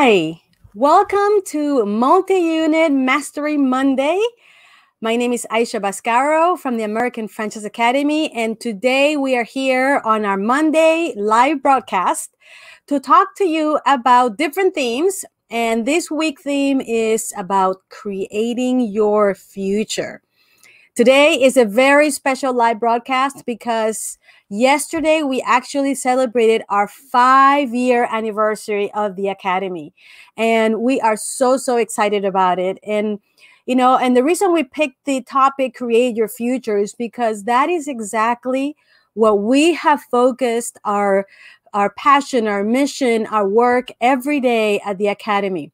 Hi, welcome to Multi-Unit Mastery Monday. My name is Aisha Bascaro from the American Franchise Academy, and today we are here on our Monday live broadcast to talk to you about different themes. And this week's theme is about creating your future. Today is a very special live broadcast because yesterday we actually celebrated our 5-year anniversary of the Academy. And we are so excited about it. And the reason we picked the topic, Create Your Future, is because that is exactly what we have focused our passion, our mission, our work every day at the Academy.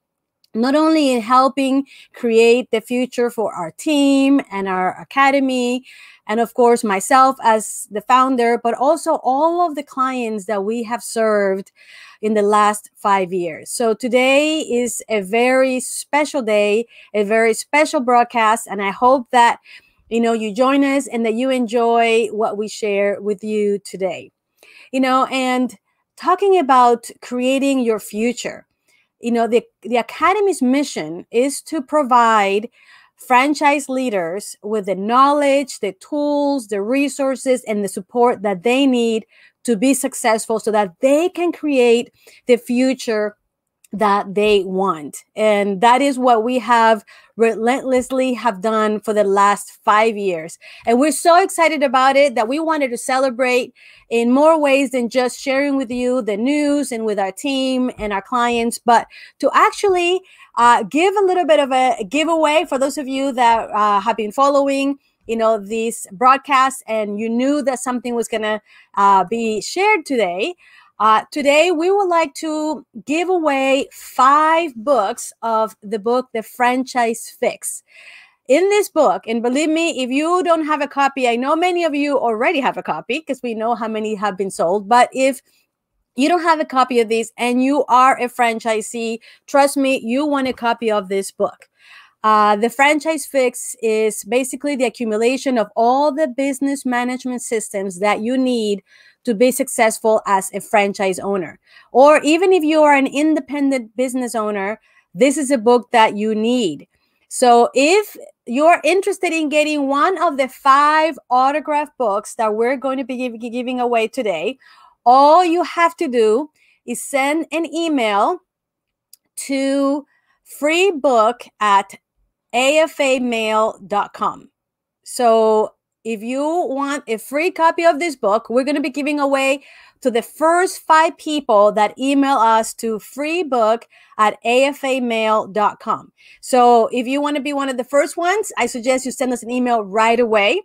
Not only in helping create the future for our team and our academy, and of course myself as the founder, but also all of the clients that we have served in the last 5 years. So today is a very special day, a very special broadcast, and I hope that you join us and that you enjoy what we share with you today. And talking about creating your future. The Academy's mission is to provide franchise leaders with the knowledge, the tools, the resources, and the support that they need to be successful so that they can create the future that they want. And that is what we have relentlessly have done for the last 5 years. And we're so excited about it that we wanted to celebrate in more ways than just sharing with you the news and with our team and our clients, but to actually give a little bit of a giveaway for those of you that have been following these broadcasts and you knew that something was going to be shared today. Today, we would like to give away 5 books of the book, The Franchise Fix. In this book, and believe me, if you don't have a copy, I know many of you already have a copy because we know how many have been sold. But if you don't have a copy of these and you are a franchisee, trust me, you want a copy of this book. The Franchise Fix is basically the accumulation of all the business management systems that you need to be successful as a franchise owner. Or even if you are an independent business owner, this is a book that you need. So if you're interested in getting one of the 5 autographed books that we're going to be giving away today, all you have to do is send an email to freebook@afamail.com. So if you want a free copy of this book, we're going to be giving away to the first 5 people that email us to freebook@afamail.com. So if you want to be one of the first ones, I suggest you send us an email right away.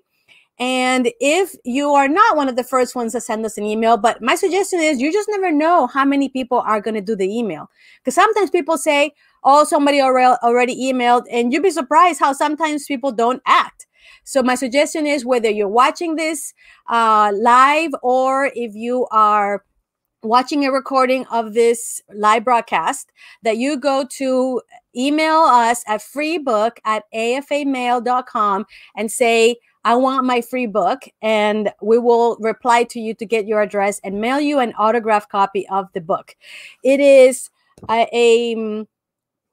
And if you are not one of the first ones to send us an email, but my suggestion is you just never know how many people are going to do the email. Because sometimes people say, oh, somebody already emailed, and you'd be surprised how sometimes people don't act. So my suggestion is whether you're watching this live or if you are watching a recording of this live broadcast, that you go to email us at freebook@afamail.com and say, I want my free book, and we will reply to you to get your address and mail you an autographed copy of the book. It is a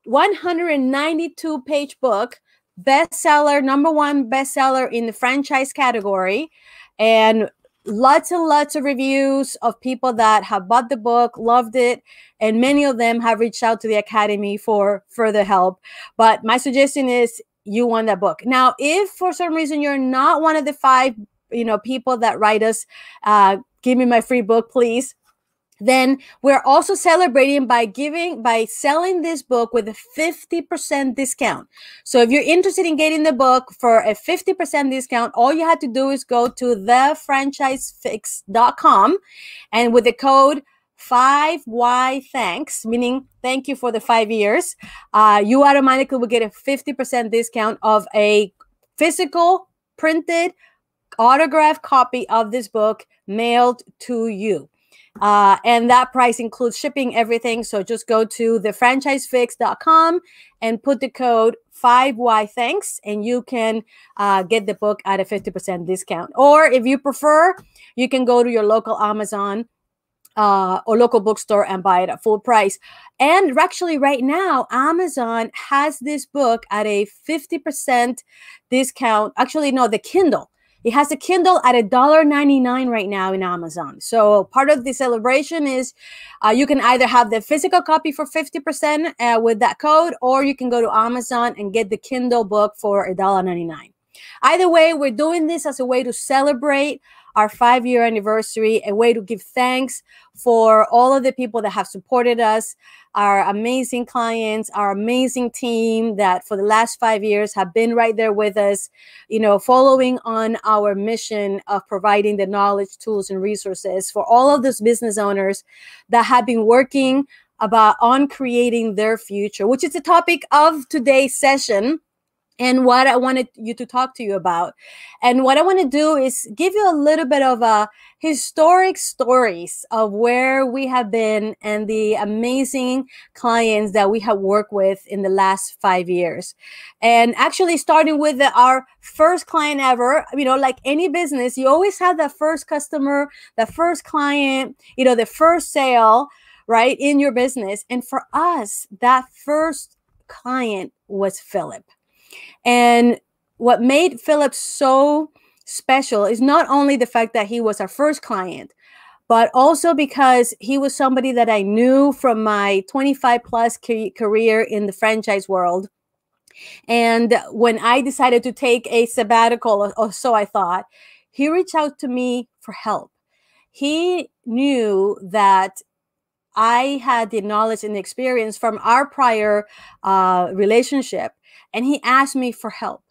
192-page book, bestseller, #1 bestseller in the franchise category, and lots of reviews of people that have bought the book, loved it, and many of them have reached out to the Academy for further help. But my suggestion is you want that book. Now, if for some reason you're not one of the 5 people that write us, give me my free book, please, then we're also celebrating by selling this book with a 50% discount. So if you're interested in getting the book for a 50% discount, all you have to do is go to thefranchisefix.com, and with the code 5Y thanks, meaning thank you for the 5 years, you automatically will get a 50% discount of a physical, printed, autographed copy of this book mailed to you. And that price includes shipping, everything. So just go to thefranchisefix.com and put the code 5Y thanks, and you can get the book at a 50% discount. Or if you prefer, you can go to your local Amazon or local bookstore and buy it at full price. And actually right now, Amazon has this book at a 50% discount. Actually, no, the Kindle. It has a Kindle at $1.99 right now in Amazon. So part of the celebration is you can either have the physical copy for 50% with that code, or you can go to Amazon and get the Kindle book for $1.99. Either way, we're doing this as a way to celebrate our 5-year anniversary, a way to give thanks for all of the people that have supported us, our amazing clients, our amazing team that for the last 5 years have been right there with us, you know, following on our mission of providing the knowledge, tools, and resources for all of those business owners that have been working on creating their future, which is the topic of today's session. And what I wanted you to talk to you about. And what I want to do is give you a little bit of historic stories of where we have been and the amazing clients that we have worked with in the last 5 years. And actually starting with our first client ever, you know, like any business, you always have that first customer, the first client, you know, the first sale, right, in your business. And for us, that first client was Philip. And what made Philip so special is not only the fact that he was our first client, but also because he was somebody that I knew from my 25 plus career in the franchise world. And when I decided to take a sabbatical, or so I thought, he reached out to me for help. He knew that I had the knowledge and the experience from our prior relationship. And he asked me for help.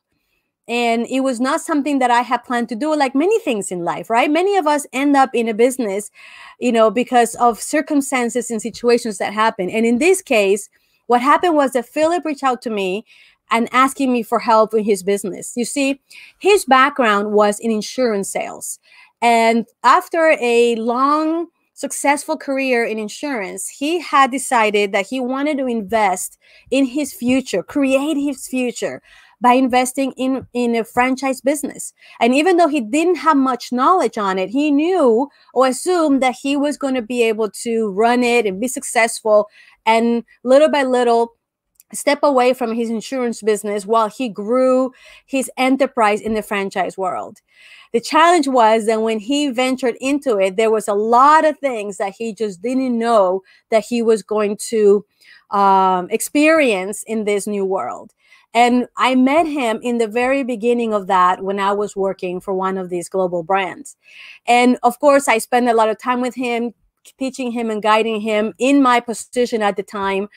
And it was not something that I had planned to do, like many things in life, right? Many of us end up in a business, you know, because of circumstances and situations that happen. And in this case, what happened was that Philip reached out to me and asking me for help in his business. You see, his background was in insurance sales. And after a long, successful career in insurance, he had decided that he wanted to invest in his future, create his future by investing in a franchise business. And even though he didn't have much knowledge on it, he knew or assumed that he was going to be able to run it and be successful, and little by little step away from his insurance business while he grew his enterprise in the franchise world. The challenge was that when he ventured into it, there was a lot of things that he just didn't know that he was going to experience in this new world. And I met him in the very beginning of that when I was working for one of these global brands. And of course, I spent a lot of time with him, teaching him and guiding him in my position at the time,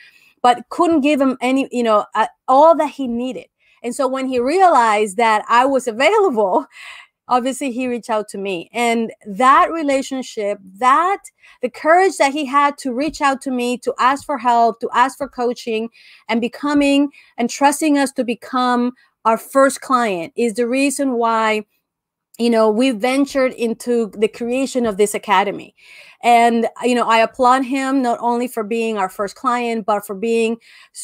but couldn't give him any, you know, all that he needed. And so when he realized that I was available, obviously he reached out to me. And that relationship, the courage that he had to reach out to me, to ask for help, to ask for coaching, and becoming and trusting us to become our first client is the reason why, you know, we ventured into the creation of this academy. And, you know, I applaud him not only for being our first client, but for being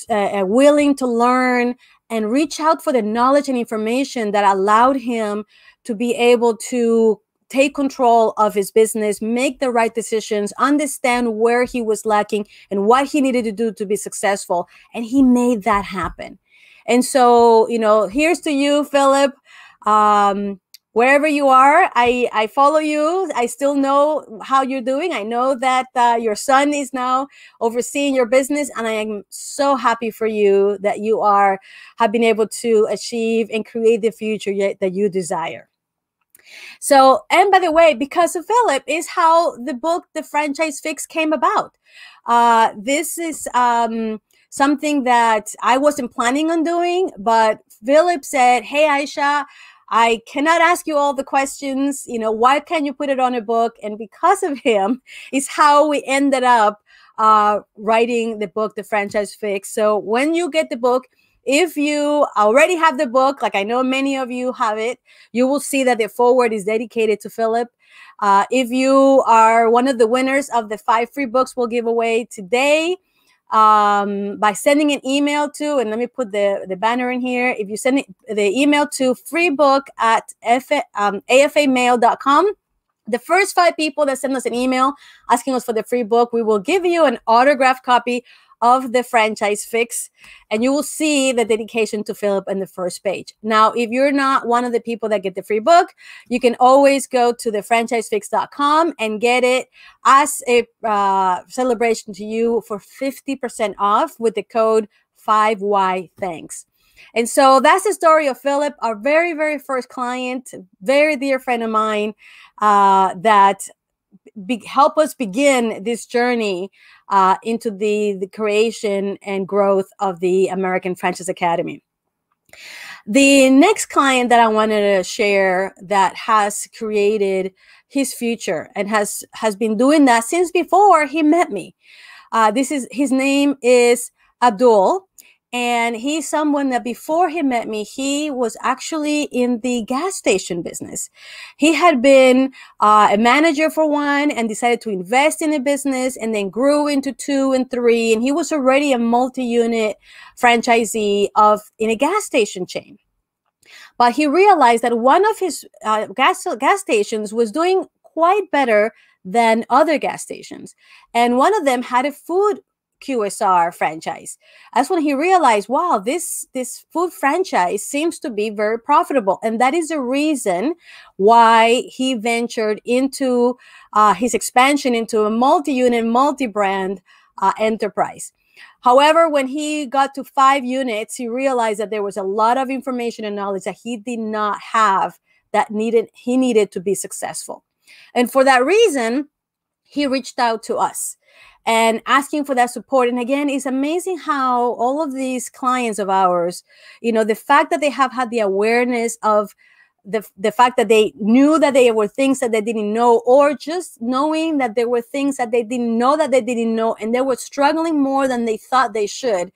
willing to learn and reach out for the knowledge and information that allowed him to be able to take control of his business, make the right decisions, understand where he was lacking and what he needed to do to be successful. And he made that happen. And so, you know, here's to you, Philip. Wherever you are, I follow you. I still know how you're doing. I know that your son is now overseeing your business, and I am so happy for you that you have been able to achieve and create the future that you desire. So, and by the way, because of Philip is how the book, The Franchise Fix, came about. This is something that I wasn't planning on doing, but Philip said, "Hey, Aisha, I cannot ask you all the questions. You know, why can't you put it on a book?" And because of him is how we ended up writing the book, The Franchise Fix. So when you get the book, if you already have the book, like I know many of you have it, you will see that the foreword is dedicated to Philip. If you are one of the winners of the 5 free books we'll give away today, by sending an email to, and let me put the banner in here. If you send the email to freebook@afamail.com, The first 5 people that send us an email asking us for the free book, we will give you an autographed copy of the Franchise Fix, and you will see the dedication to Philip in the first page. Now, if you're not one of the people that get the free book, you can always go to the franchisefix.com and get it as a celebration to you for 50% off with the code 5Y Thanks. And so that's the story of Philip, our very, very first client, very dear friend of mine, that help us begin this journey into the creation and growth of the American Franchise Academy. The next client that I wanted to share that has created his future and has been doing that since before he met me. His name is Abdul. And he's someone that before he met me, he was actually in the gas station business. He had been a manager for one and decided to invest in a business and then grew into 2 and 3. And he was already a multi-unit franchisee in a gas station chain. But he realized that one of his gas stations was doing quite better than other gas stations. And one of them had a food QSR franchise. That's when he realized, wow, this food franchise seems to be very profitable. And that is the reason why he ventured into his expansion into a multi-unit, multi-brand enterprise. However, when he got to 5 units, he realized that there was a lot of information and knowledge that he did not have that he needed to be successful. And for that reason, he reached out to us and asking for that support. And again, it's amazing how all of these clients of ours, the fact that they have had the awareness of the fact that they knew that there were things that they didn't know, or just knowing that there were things that they didn't know that they didn't know, and they were struggling more than they thought they should,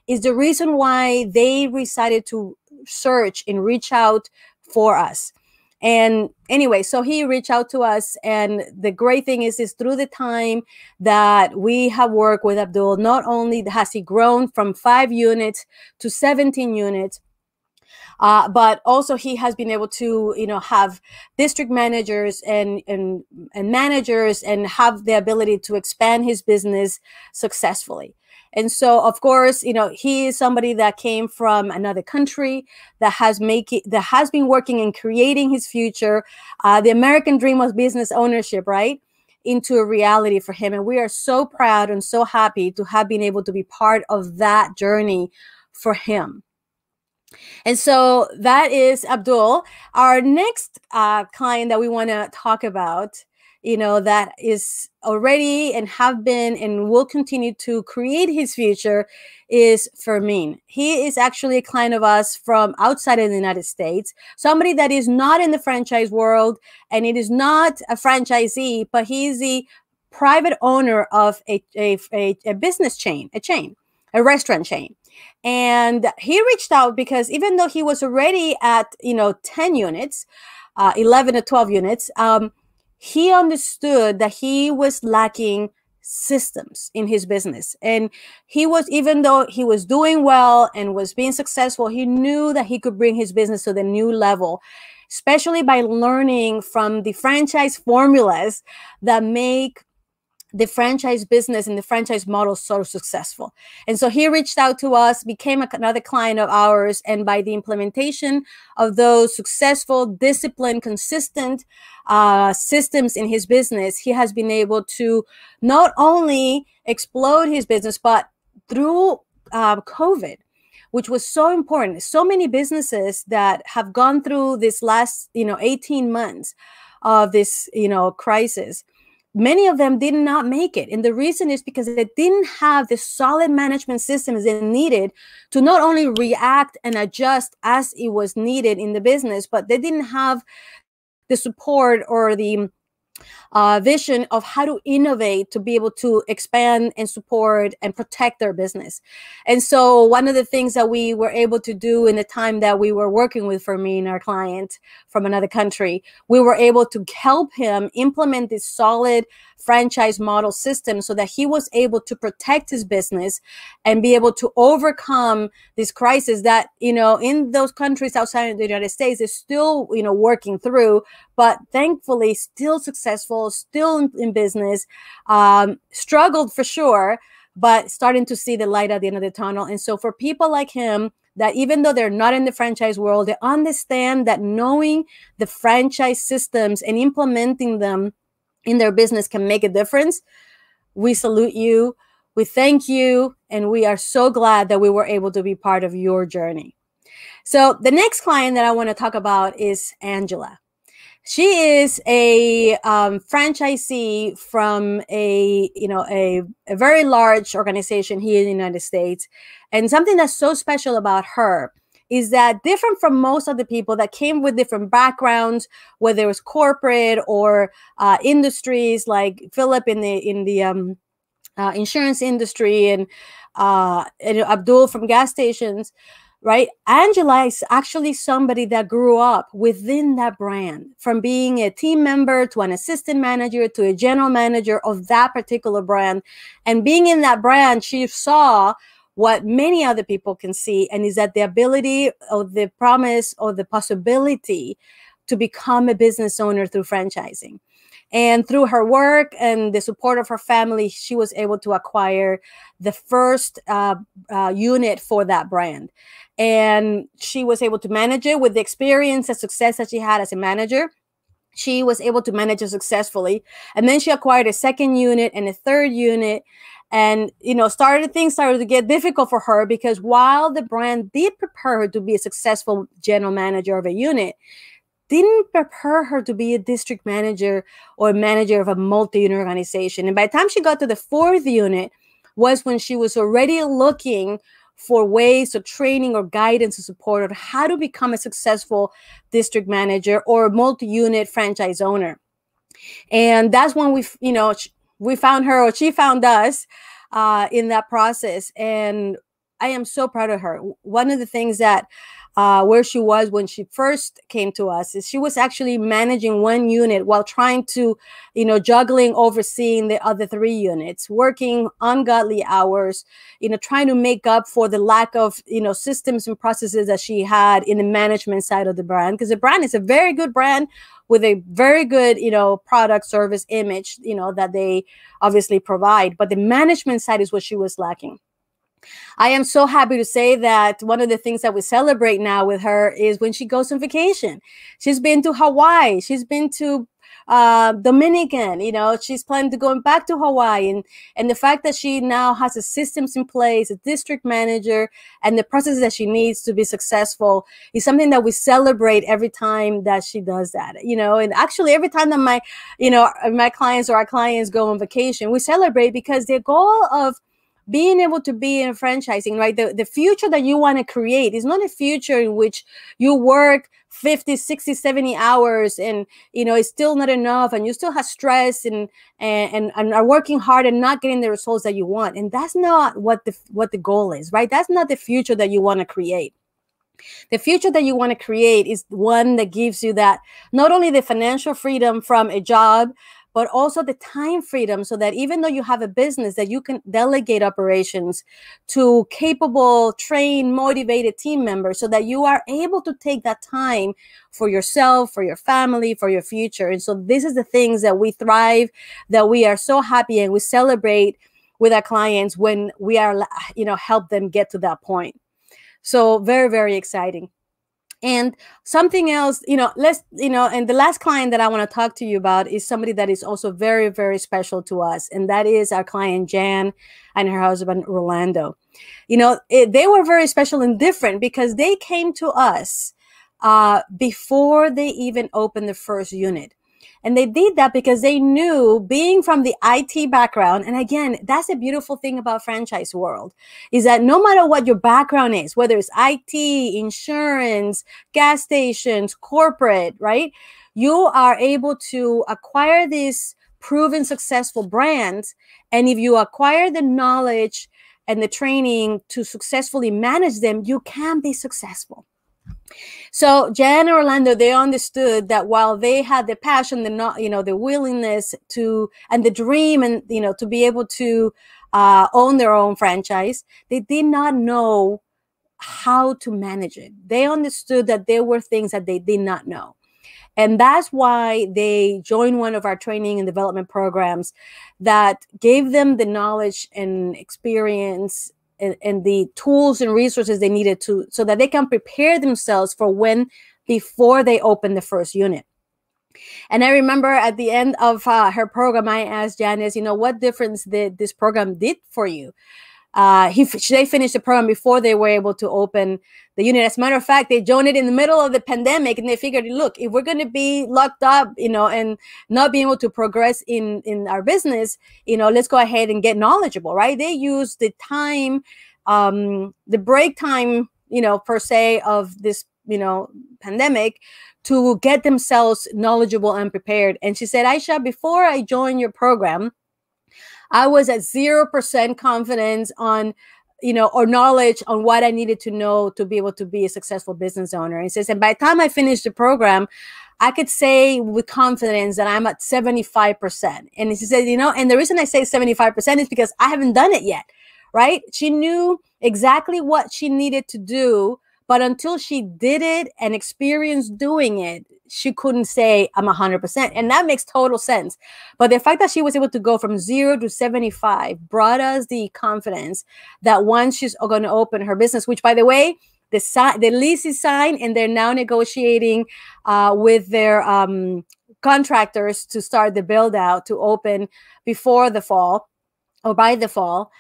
is the reason why they decided to search and reach out for us. And anyway, so he reached out to us, and the great thing is through the time that we have worked with Abdul, not only has he grown from 5 units to 17 units, but also he has been able to, have district managers and managers and have the ability to expand his business successfully. And so, of course, he is somebody that came from another country that has been working and creating his future, the American dream of business ownership, right, into a reality for him. And we are so proud and so happy to have been able to be part of that journey for him. And so that is Abdul. Our next client that we want to talk about, that is already and have been and will continue to create his future, is Fermin. He is actually a client of us from outside of the United States, somebody that is not in the franchise world, and it is not a franchisee, but he's the private owner of a business chain, a restaurant chain. And he reached out because even though he was already at, 10 units, 11 to 12 units, he understood that he was lacking systems in his business. And even though he was doing well and was being successful, he knew that he could bring his business to the new level, especially by learning from the franchise formulas that make the franchise business and the franchise model so successful. And so he reached out to us, became another client of ours, and by the implementation of those successful, disciplined, consistent systems in his business, he has been able to not only explode his business, but through COVID, which was so important. So many businesses that have gone through this last 18 months of this crisis, many of them did not make it. And the reason is because they didn't have the solid management systems they needed to not only react and adjust as it was needed in the business, but they didn't have the support or the vision of how to innovate to be able to expand and support and protect their business. And so one of the things that we were able to do in the time that we were working with Fermin, our client from another country, we were able to help him implement this solid franchise model system so that he was able to protect his business and be able to overcome this crisis that, in those countries outside of the United States is still, working through, but thankfully still successful, still in business, struggled for sure, but starting to see the light at the end of the tunnel. And so for people like him, that even though they're not in the franchise world, they understand that knowing the franchise systems and implementing them in their business can make a difference. We salute you. We thank you. And we are so glad that we were able to be part of your journey. So the next client that I want to talk about is Angela. She is a franchisee from a very large organization here in the United States. And something that's so special about her is that, different from most of the people that came with different backgrounds, whether it was corporate or industries, like Philip in the insurance industry, and Abdul from gas stations, right? Angela is actually somebody that grew up within that brand, from being a team member to an assistant manager to a general manager of that particular brand. And being in that brand, she saw what many other people can see, and is that the ability or the promise or the possibility to become a business owner through franchising. And through her work and the support of her family, she was able to acquire the first unit for that brand. And she was able to manage it with the experience and success that she had as a manager. She was able to manage it successfully. And then she acquired a second unit and a third unit. And, things started to get difficult for her, because while the brand did prepare her to be a successful general manager of a unit, didn't prepare her to be a district manager or a manager of a multi-unit organization. And by the time she got to the fourth unit was when she was already looking for ways of training or guidance and support on how to become a successful district manager or multi-unit franchise owner. And that's when we found her, or she found us in that process. And I am so proud of her. One of the things that where she was when she first came to us is she was actually managing one unit while trying to, juggling, overseeing the other three units, working ungodly hours, trying to make up for the lack of, systems and processes that she had in the management side of the brand. Because the brand is a very good brand with a very good, product, service, image, that they obviously provide. But the management side is what she was lacking. I am so happy to say that one of the things that we celebrate now with her is when she goes on vacation. She's been to Hawaii. She's been to Dominican, she's planning to go back to Hawaii. And the fact that she now has the systems in place, a district manager, and the process that she needs to be successful is something that we celebrate every time that she does that, and actually every time that my clients or our clients go on vacation, we celebrate, because the goal of being able to be in franchising, right? The future that you want to create is not a future in which you work 50, 60, 70 hours and, it's still not enough, and you still have stress and are working hard and not getting the results that you want. And that's not what the goal is, right? That's not the future that you want to create. The future that you want to create is one that gives you that, not only the financial freedom from a job, but also the time freedom, so that even though you have a business, that you can delegate operations to capable, trained, motivated team members, so that you are able to take that time for yourself, for your family, for your future. And so this is the things that we thrive, that we are so happy, and we celebrate with our clients when we are, help them get to that point. So very, very exciting. And something else, and the last client that I want to talk to you about is somebody that is also very, very special to us. And that is our client, Jan, and her husband, Rolando. They were very special and different because they came to us before they even opened the first unit. And they did that because they knew, being from the IT background, and again, that's a beautiful thing about franchise world, is that no matter what your background is, whether it's IT, insurance, gas stations, corporate, right? You are able to acquire these proven successful brands. And if you acquire the knowledge and the training to successfully manage them, you can be successful. So Jan and Orlando, they understood that while they had the passion, the willingness to, and the dream, and to be able to own their own franchise, they did not know how to manage it. They understood that there were things that they did not know. And that's why they joined one of our training and development programs that gave them the knowledge and experience and the tools and resources they needed so that they can prepare themselves for before they open the first unit. And I remember at the end of her program, I asked Janice, what difference did this program did for you? They finished the program before they were able to open the unit. As a matter of fact, they joined it in the middle of the pandemic, and they figured, look, if we're going to be locked up, and not being able to progress in our business, let's go ahead and get knowledgeable, right? They used the time, the break time, per se of this, pandemic to get themselves knowledgeable and prepared. And she said, Aisha, before I joined your program, I was at 0% confidence on, or knowledge on what I needed to know to be able to be a successful business owner. And he says, and by the time I finished the program, I could say with confidence that I'm at 75%. And he said, and the reason I say 75% is because I haven't done it yet, right? She knew exactly what she needed to do, but until she did it and experienced doing it, she couldn't say I'm 100%. And that makes total sense. But the fact that she was able to go from 0 to 75 brought us the confidence that once she's going to open her business, which, by the way, the lease is signed, and they're now negotiating with their contractors to start the build out to open before the fall or by the fall.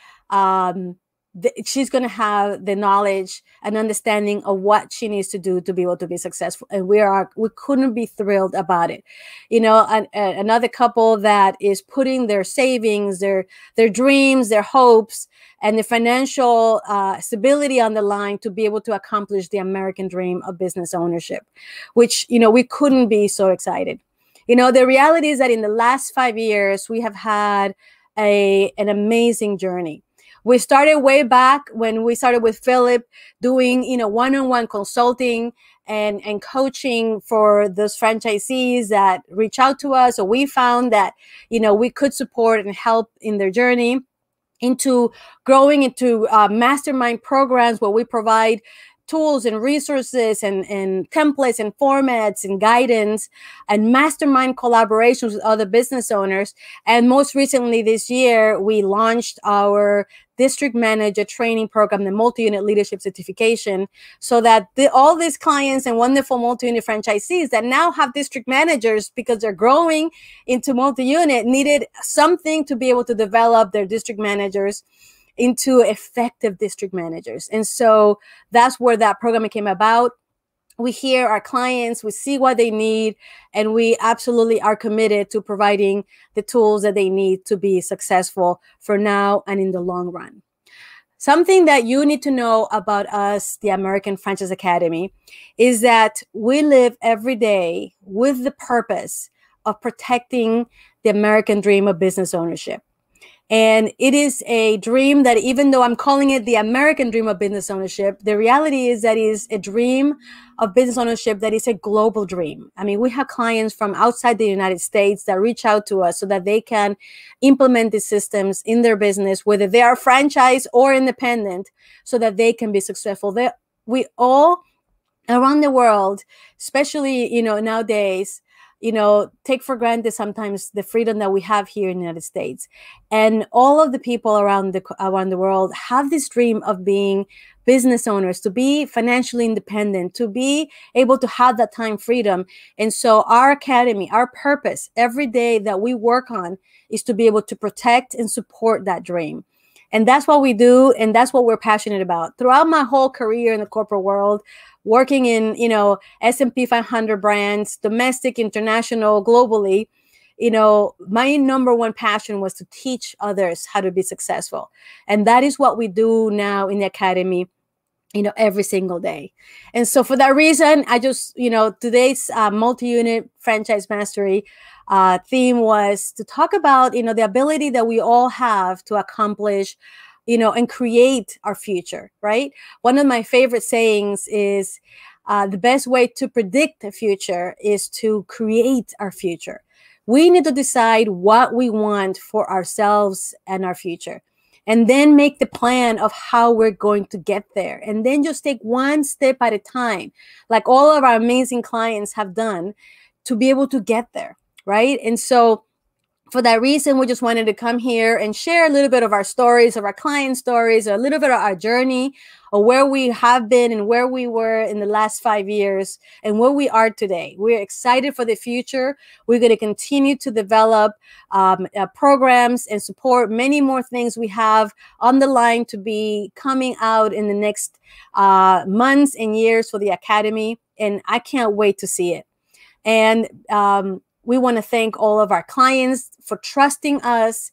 She's going to have the knowledge and understanding of what she needs to do to be able to be successful. And we couldn't be thrilled about it. Another couple that is putting their savings, their dreams, their hopes, and the financial stability on the line to be able to accomplish the American dream of business ownership, which, we couldn't be so excited. The reality is that in the last 5 years, we have had an amazing journey. We started way back when we started with Philip doing, one-on-one consulting and coaching for those franchisees that reach out to us. So we found that, we could support and help in their journey, into growing into mastermind programs where we provide tools and resources and templates and formats and guidance and mastermind collaborations with other business owners. And most recently this year, we launched our district manager training program, the multi-unit leadership certification, so that all these clients and wonderful multi-unit franchisees that now have district managers, because they're growing into multi-unit, needed something to be able to develop their district managers into effective district managers. And so that's where that program came about. We hear our clients, we see what they need, and we absolutely are committed to providing the tools that they need to be successful for now and in the long run. Something that you need to know about us, the American Franchise Academy, is that we live every day with the purpose of protecting the American dream of business ownership. And it is a dream that, even though I'm calling it the American dream of business ownership, the reality is that it is a dream of business ownership that is a global dream. I mean, we have clients from outside the United States that reach out to us so that they can implement these systems in their business, whether they are franchise or independent, so that they can be successful. We all around the world, especially, nowadays, take for granted sometimes the freedom that we have here in the United States. And all of the people around the world have this dream of being business owners, to be financially independent, to be able to have that time freedom. And so our academy, our purpose every day that we work on is to be able to protect and support that dream. And that's what we do. And that's what we're passionate about. Throughout my whole career in the corporate world, working in, S&P 500 brands, domestic, international, globally, my number one passion was to teach others how to be successful. And that is what we do now in the academy, every single day. And so for that reason, I just, today's multi-unit franchise mastery theme was to talk about, the ability that we all have to accomplish, and create our future, right? One of my favorite sayings is, the best way to predict the future is to create our future. We need to decide what we want for ourselves and our future, and then make the plan of how we're going to get there. And then just take one step at a time, like all of our amazing clients have done, to be able to get there, right? And so for that reason, we just wanted to come here and share a little bit of our stories, of our client stories, a little bit of our journey, or where we have been and where we were in the last 5 years and where we are today. We're excited for the future. We're going to continue to develop programs and support many more things we have on the line to be coming out in the next months and years for the Academy. And I can't wait to see it. And we want to thank all of our clients for trusting us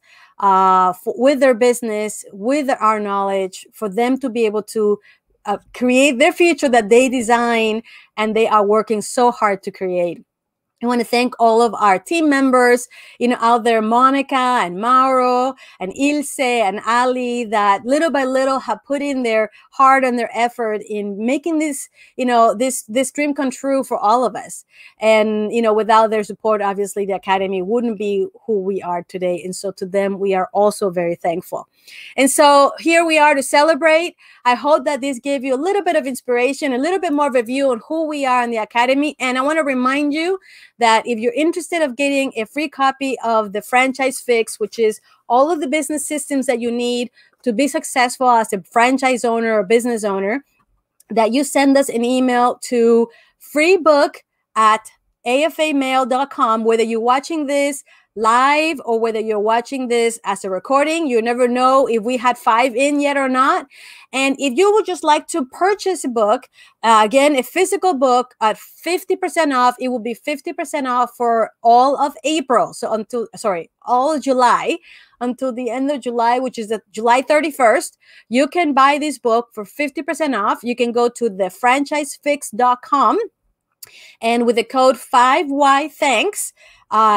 with their business, with our knowledge, for them to be able to create their future that they design and they are working so hard to create. I want to thank all of our team members, out there, Monica and Mauro and Ilse and Ali, that little by little have put in their heart and their effort in making this, this dream come true for all of us. And, without their support, obviously the Academy wouldn't be who we are today. And so to them, we are also very thankful. And so here we are to celebrate. I hope that this gave you a little bit of inspiration, a little bit more of a view on who we are in the Academy. And I want to remind you that if you're interested of getting a free copy of the Franchise Fix, which is all of the business systems that you need to be successful as a franchise owner or business owner, that you send us an email to freebook@afamail.com, whether you're watching this live or whether you're watching this as a recording. You never know if we had 5 in yet or not. And if you would just like to purchase a book, again, a physical book at 50% off, it will be 50% off for all of April. So all of July, until the end of July, which is July 31st, you can buy this book for 50% off. You can go to thefranchisefix.com, and with the code 5YThanks,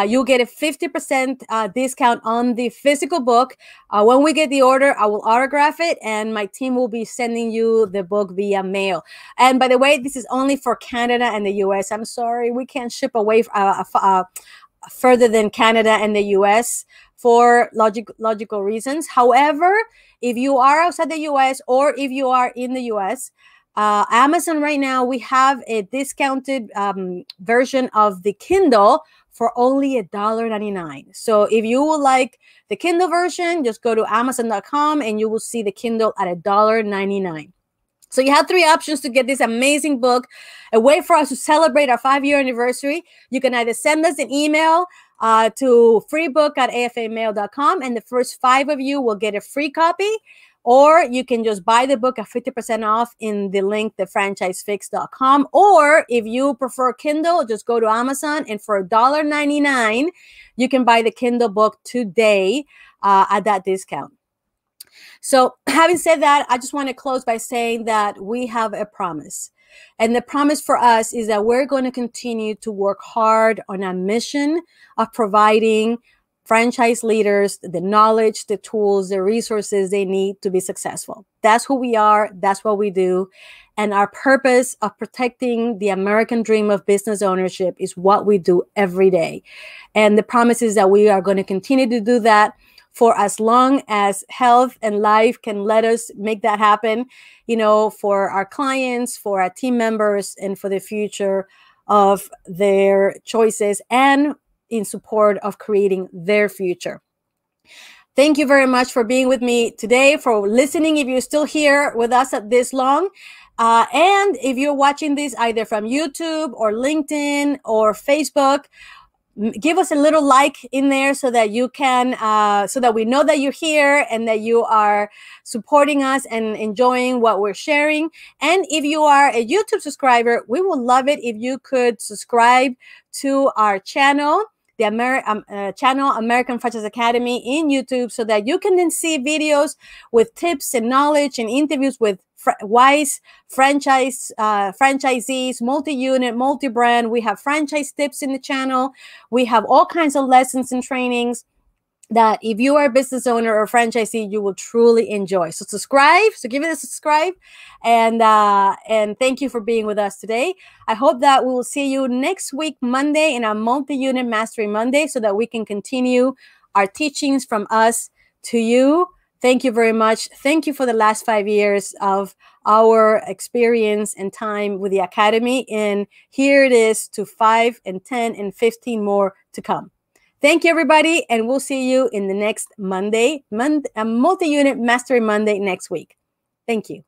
you'll get a 50% discount on the physical book. When we get the order, I will autograph it, and my team will be sending you the book via mail. And by the way, this is only for Canada and the US. I'm sorry, we can't ship away further than Canada and the US for logical reasons. However, if you are outside the US or if you are in the US, Amazon right now, we have a discounted version of the Kindle for only $1.99. So if you would like the Kindle version, just go to Amazon.com and you will see the Kindle at $1.99. So you have 3 options to get this amazing book, a way for us to celebrate our 5-year anniversary. You can either send us an email to freebook@afamail.com, and the first 5 of you will get a free copy. Or you can just buy the book at 50% off in the link, thefranchisefix.com. Or if you prefer Kindle, just go to Amazon, and for $1.99, you can buy the Kindle book today at that discount. So having said that, I just want to close by saying that we have a promise. And the promise for us is that we're going to continue to work hard on our mission of providing franchise leaders the knowledge, the tools, the resources they need to be successful. That's who we are. That's what we do. And our purpose of protecting the American dream of business ownership is what we do every day. And the promise is that we are going to continue to do that for as long as health and life can let us make that happen, for our clients, for our team members, and for the future of their choices, and in support of creating their future. Thank you very much for being with me today, for listening, if you're still here with us at this long. And if you're watching this either from YouTube or LinkedIn or Facebook, give us a little like in there so that you can, so that we know that you're here and that you are supporting us and enjoying what we're sharing. And if you are a YouTube subscriber, we would love it if you could subscribe to our channel, the channel American Franchise Academy in YouTube, so that you can then see videos with tips and knowledge and interviews with wise franchisees, multi-unit, multi-brand. We have franchise tips in the channel. We have all kinds of lessons and trainings. that if you are a business owner or franchisee, you will truly enjoy. So subscribe. So give it a subscribe, and thank you for being with us today. I hope that we will see you next week, Monday, in our multi-unit mastery Monday, so that we can continue our teachings from us to you. Thank you very much. Thank you for the last 5 years of our experience and time with the Academy. And here it is to 5 and 10 and 15 more to come. Thank you, everybody, and we'll see you in the next Monday, multi-unit mastery Monday next week. Thank you.